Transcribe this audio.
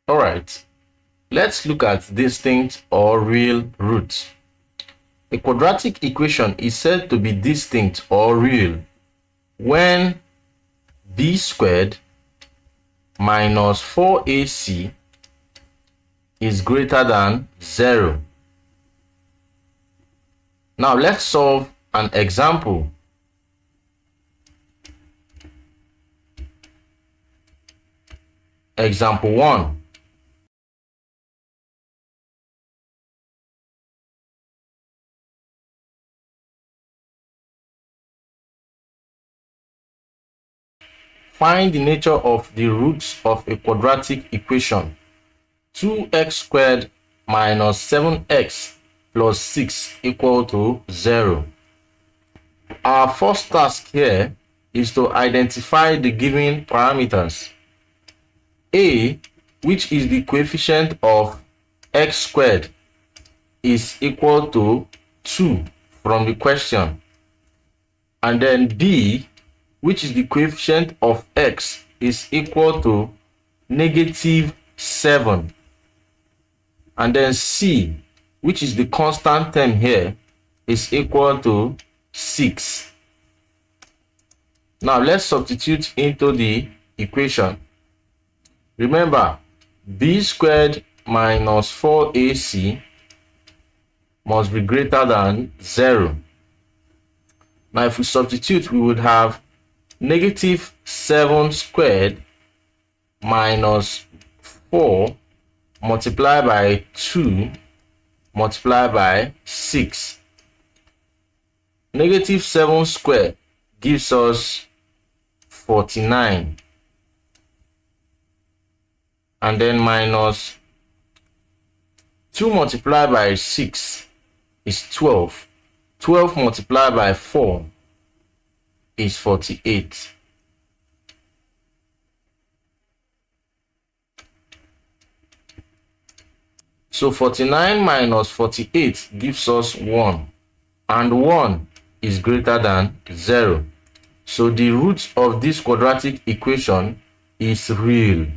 All right, let's look at distinct or real roots. A quadratic equation is said to be distinct or real when b squared minus 4ac is greater than 0. Now let's solve an example. Example 1. Find the nature of the roots of a quadratic equation. 2x squared minus 7x plus 6 equal to 0. Our first task here is to identify the given parameters. A, which is the coefficient of x squared, is equal to 2 from the question. And then b, which is the coefficient of x, is equal to negative 7. And then c, which is the constant term here, is equal to 6. Now let's substitute into the equation. Remember, b squared minus 4ac must be greater than 0. Now if we substitute, we would have negative 7 squared minus 4 multiplied by 2 multiplied by 6. Negative 7 squared gives us 49. And then minus 2 multiplied by 6 is 12. 12 multiplied by 4 is 48. So 49 minus 48 gives us 1. And 1 is greater than 0. So the root of this quadratic equation is real.